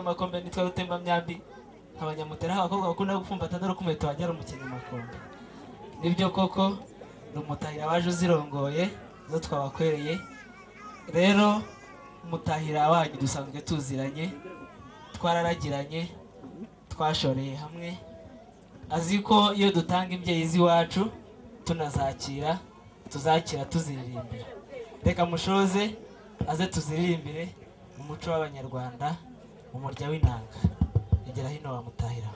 makombe nitwa Rutemba Myambi abanyamutera abakobwa bakunda gupfumbata dore kumeto wajya rumukenya makombe nibyo koko rumutahira waje uzirongoye zo twabakwereye rero umutahira wanyu dusanzwe tuziranye twararagiranye twashoreye hamwe aziko iyo dutanga imbyeyi z'iwacu tunazakira tuzakira tuziririmbira reka mushoze aze tuziririmbire mu muco w'abanyarwanda mu murya w'inanga igera hino wamutahira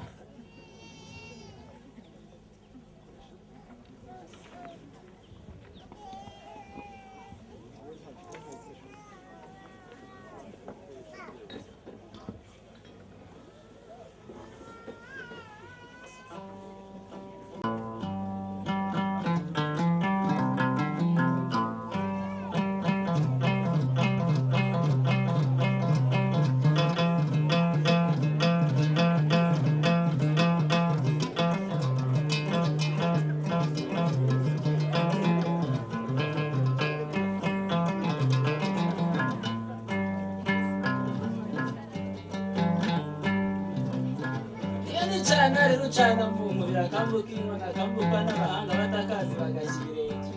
Rucana mvumo birakambuka inkona akambuka n'abahanga batakazi bagashirenge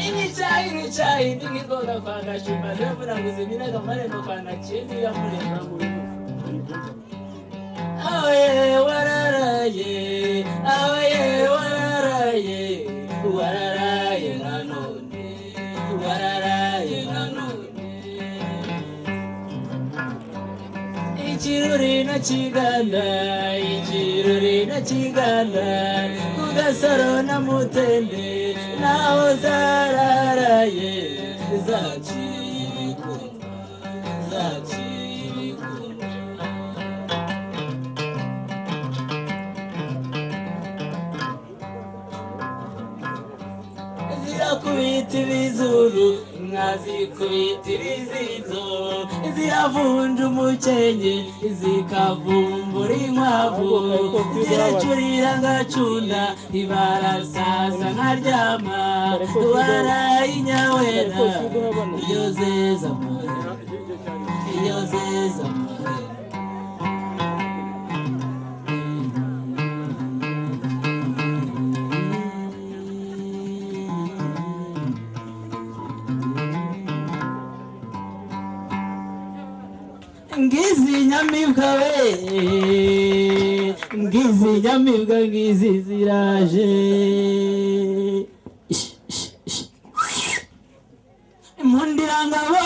inyicayi n'ingoga kwa gashumba zevuraguze minaga marembo kwa nakindi ya muremba mu awe wararaye Ikiruri na kiganda kugasaro na mutende naho zararaye zakirikunda zirakubita ibizuru nkazikubita ibizinzo ziravunja umukenke zikavumbura inkwavu ziracurira ngacunda ibarasaza nkaryama warayinyawera iyo zeza muhera ngizi nyamibwa ngizi ziraje impundirangabo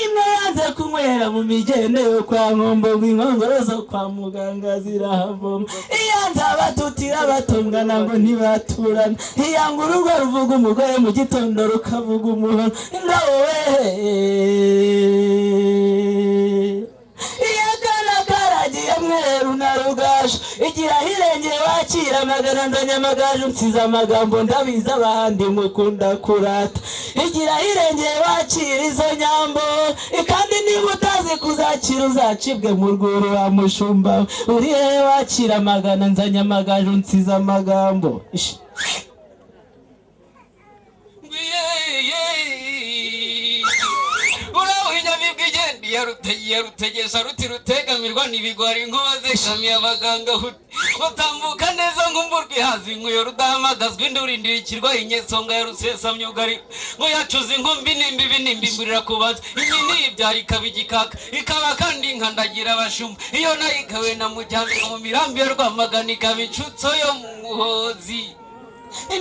imwe yanze kunywera mu migende yo kwa Nkombo inkongoro zo kwa muganga zirahavoma iyanze abatutira batongana ngo ntibaturana iyanga urugo ruvuga umugore mu gitondo rukavuga umuhono ngawe mweru na rugasho igira hirengeye wakira magana nzanyamagaju nsize amagambo ndabiza abahandi mukunda kurata igira hirengeye wakira izo nyambo kandi niba utazi kuzakira uzacibwe mu rwuri wa mushumba uri hehe wakira magana nzanyamagaju nsize amagambo yarutegesa ruti rutegamirwa n'ibigwari inkoze kamiye abaganga utambuka neza ngumburwa ihazi inkuyo rudahamagazwa indurindikirwa inyesonga ya rusesamyugari ngo yacuze inkumbi n'imbibi mburira kubaza inyini ibyari ikabigikaka ikaba kandi nkandagira abashumba iyo nayo ikawe na mujyambere mu mirambi ya Rwamagana ikaba incutso yo mu Muhozi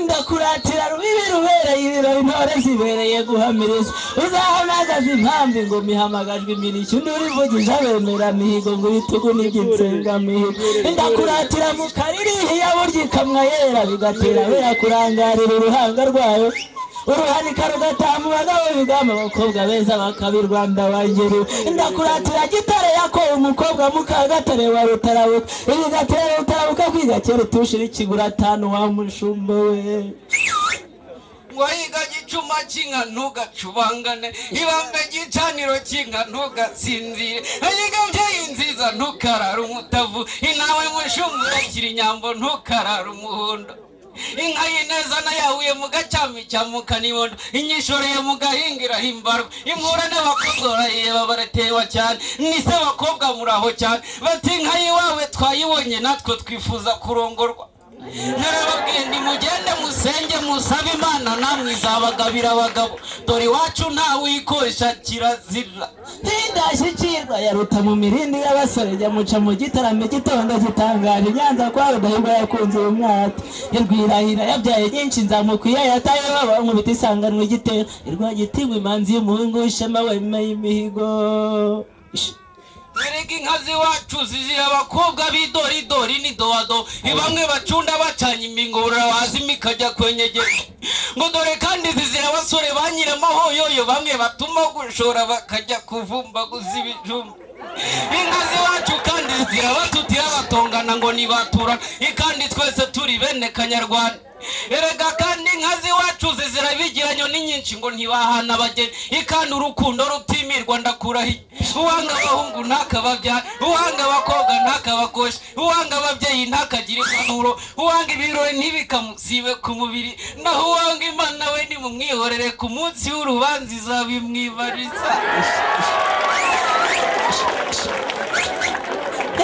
ndakuratira rubibi rubereye ibirori intore zibereye guhamiriza uzahamagaza impamvu ngo mihamagajwe imirishyo ndurivugije abemera mihigo ngo ibitugu n'igitsengamihigo ndakuratira mu karirihi ya burya ikamwa yera bigatera bera kurangarira uruhanga rwayo uruhanika rugatamu bagabo bigamba abakobwa beza bakabirwanda bangeru ndakuratira gitare yakoye umukobwa mukagatare wa rutarabuka ibigatera rutarabuka kwiga kera utushira ikigura 5 wa mushumba we wayiga gicuma kinka ntugacubangane ibambe gicaniro kinka ntugasinzire ayiga mvyeyi nziza ntukarara umutavu inawe mushumba kiri nyambo ntukarara umuhondo inka y'ineza nayahuye mu gacami cya Mukanibondo, inyishoreye mu gahingira himbarwa, impura n'abakobwa yeba baratewa cyane, nise abakobwa muraho cyane, bati inka yiwawe twayibonye natwe twifuza kurongorwa. Narababwiye ndi mugende musenge musabe Imana namwe izabagabira abagabo, dore iwacu ntawe uyikosha kirazira. Indashyikirwa yaruta mu mirindi y'abasore, jya muca mu gitaramo gitondo gitangaje, Nyanza kwa Rudahigwa yakunze uyu mwaka, irwirahira yabyaye nyinshi nzamukwiye yataye baba nkubita isanganwe igitero, irwagitiwe imanzi y'umuhungu w'ishema wemeye imihigo. Erega inka z'iwacu zizira abakobwa b'idoridori n'idoado, bamwe bacunda bacanye imbingura wazima ikajya kwenyegera, ngo dore kandi zizira abasore ba nyiramahoyoyo, bamwe batuma gushora bakajya kuvumbaguza ibijumba. Inka z'iwacu kandi zizira abatutira batongana ngo nibatura, kandi twese turi bene Kanyarwanda. Erega kandi inka z'iwacu zizira bigiranyo ni nyinshi ngo ntibahana abageni, kandi urukundo rutimirwa ndakurahiye, uwanga abahungu ntakababyara, uwanga abakobwa ntakabakosha, uwanga ababyeyi ntakagira impanuro, uwanga ibirori ntibikamusibe ku mubiri, naho uwanga Imana we nimumwihorere, ku munsi w'urubanza izabimwibariza.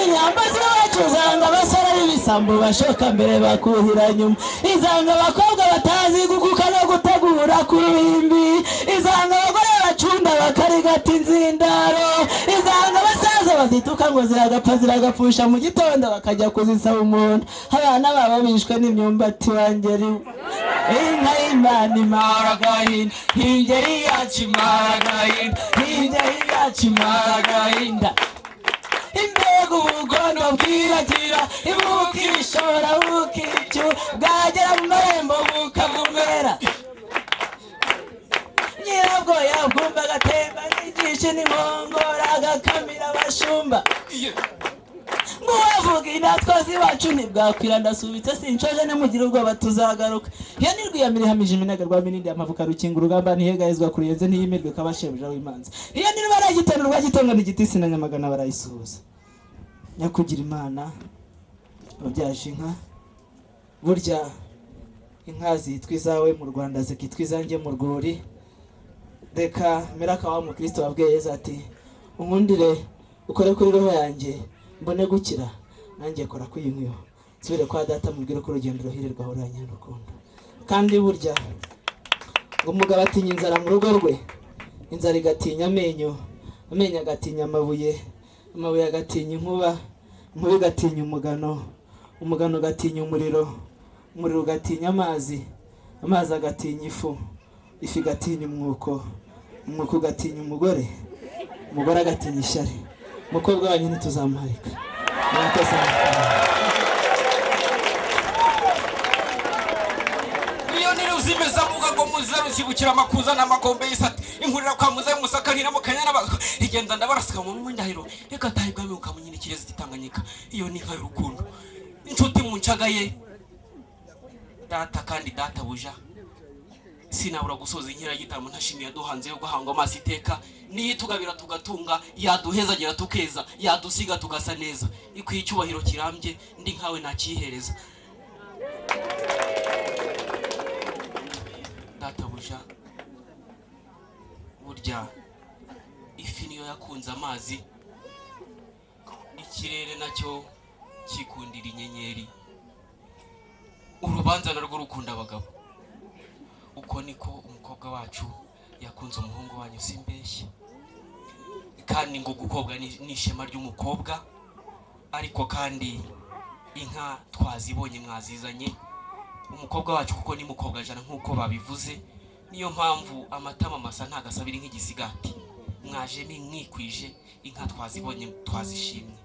Inyamba z'iwacu zanga abasore b'ibisambo bashoka mbere bakuhira nyuma, izanga abakobwa batazi gukuka no gutegura ku ruhimbi, izanga abagore bacunda bakarigata inzindaro, izanga abasaza bazituka ngo ziragapfa ziragapfusha mu gitondo bakajya kuzisaba umuntu, abana babo bishwe n'imyumbati wangeri. Inka y'Imana imara agahinda, ingeri yacu imara agahinda, ingeri yacu imara agahinda. Imbega ubugondo bwiragira, ibukishora bukicu, bwagera mu marembo bukavumera, nyirabwo yabwumva agatemba n'igishi n'inkongora agakamira abashumba. Nguwavuga indatwa z'iwacu ntibwakwira, ndasubitse sinshoje nemugire ubwoba tuzagaruka. Iyo nirwiyamira ihamije iminaga rwa minindi y'amavuka rukinga urugamba ntihegahezwa kurenze ntiyimirwe kabashebuja w'imanza. Iyo nirwara gitano rwa gitongo n'igitisi na Nyamagana barayisuhuza. Nyakugira Imana babyaje inka, burya inka zitwa izawe mu Rwanda zikitwa izanjye mu rwuri. Reka Meraka wa Mukristo wabwiye Yesu ati unkundire ukore kuri roho yanjye mbone gukira, nanjye kora kuyinkiyo nsubire kwa data mubwire ko urugendo ruhirirwa horanye n'urukundo. Kandi burya ngo umugabo atinya inzara mu rugo rwe, inzara igatinya amenyo, amenyo agatinya amabuye, amabuye agatinya inkuba, inkuba igatinya umugano, umugano ugatinya umuriro, umuriro ugatinya amazi, amazi agatinya ifu, ifu igatinya umwuko, umwuko ugatinya umugore, umugore agatinya ishyari. Umukobwa wanyu ntituzamuharika. Iyo niruzimeza muga ngo muzira rusibukira amakuza n'amakombe y'isati, inkurira kwa muza y'umusaka ntiramo kanyana bazwa, igenda ndabarasika mu mwindahiro, reka tahi bwami ukamunyirikire zititanganyika. Iyo ni nka y'urukundo, inshuti muncagaye data kandi data buja, sinabura gusoza inkira y'igitamo ntashimiye yaduhanze yo guhanga amaso iteka, niyo tugabira tugatunga, yaduheza agira tukeza, yadusiga tugasa neza, ikwiye icyubahiro kirambye, ndi nkawe nakihereza. Data buja, burya ifi niyo yakunze amazi, ikirere nacyo kikundira inyenyeri, urubanza narwo rukunda abagabo. Uko niko umukobwa wacu yakunze umuhungu wanyu simbeshye, kandi ngo gukobwa ni ishema ry'umukobwa. Ariko kandi inka twazibonye mwazizanye, umukobwa wacu kuko ni mukobwa jana nkuko babivuze, niyo mpamvu amatama masa ntagasabira nk'igisigati. Mwaje mwikwije, inka twazibonye twazishimye,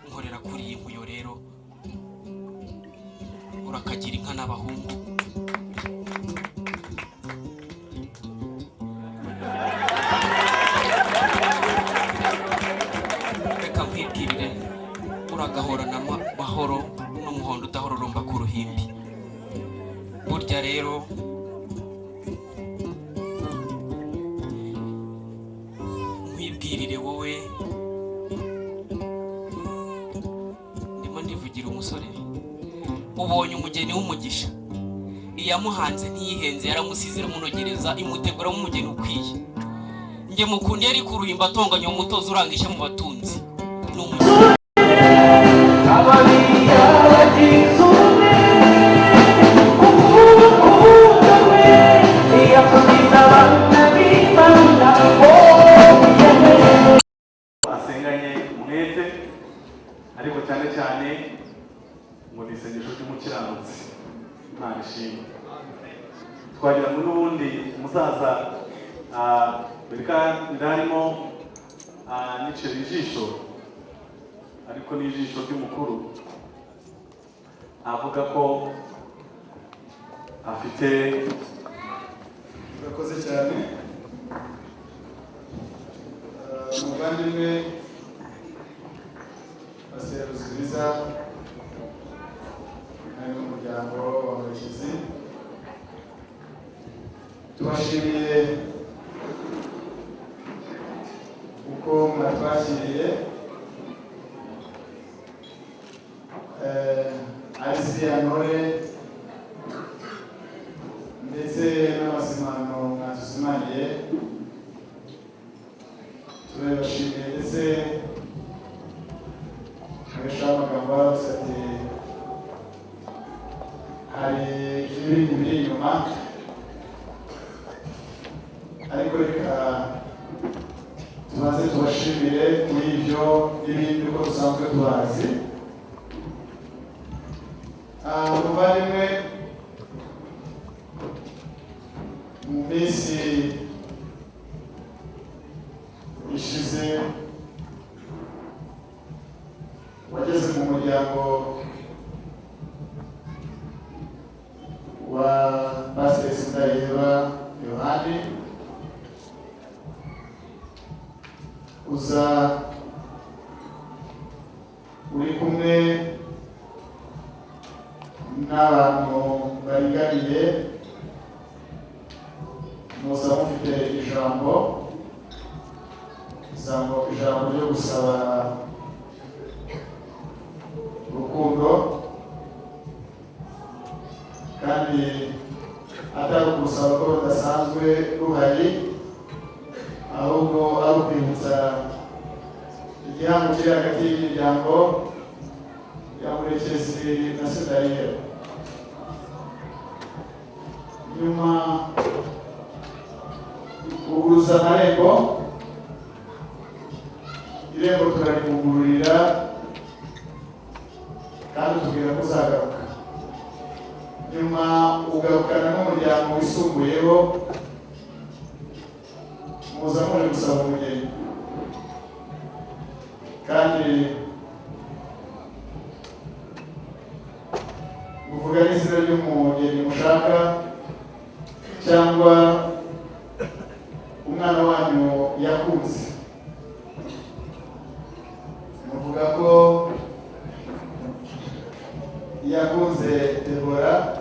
nkorera kuri iyi nkuyo rero urakagira inka n'abahungu. Uragahorana mahoro n'umuhondo udahororomba ku ruhimbi. Burya rero nkwibwirire wowe, ndimo ndivugira umusore, ubonye umugeni w'umugisha, iyamuhanze ntiyihenze, yaramusize iramunogereza, imuteguramo umugeni ukwiye. Nge mukundi yari ku ruhimba atonganya umutozo urangisha mu batunzi. Ni umugeni asenganye umwete, ariko cyane cyane ngo ni isengesho ry'umukiranutsi. Imana ishimwe. Twagira ngo n'ubundi umusaza bereka ndarimo nicira ijisho, ariko n'ijisho ry'umukuru avuga ko afite. Urakoze cyane umuvandimwe Pasiteri Ruzibiza n'umuryango wa Murekezi. Tubashimiye uko mwatwakiriye, Ntore ndetse n'abasimano mwatusimaniye. Turabashimiye ndetse abesha amagambo aravuze ati hari ibindi biri inyuma, ariko reka tumaze tubashimire kuri ibyo n'ibindi uko dusanzwe tubazi. Umuvandimwe mu minsi ishize wageze mu muryango wa Pasiteri Sindayiheba Yohani, uza uri kumwe n'abantu baringaniye, muza mufite ijambo ryo gusaba urukundo, kandi atari ukusaba ko rudasanzwe ruhari, ahubwo ari ukwibutsa igihango kiri hagati y'imiryango ya Murekezi na Sindayiheba. Nyuma uguruza amarembo, irembo turarikugururira kandi tubwira ko uzagaruka. Nyuma ugarukana n'umuryango wisumbuyeho, muza muje gusaba umugeni, kandi uvuga n'izina ry'umugeni mushaka cyangwa umwana wanyu yakunze. Muvuga ko yakunze Debora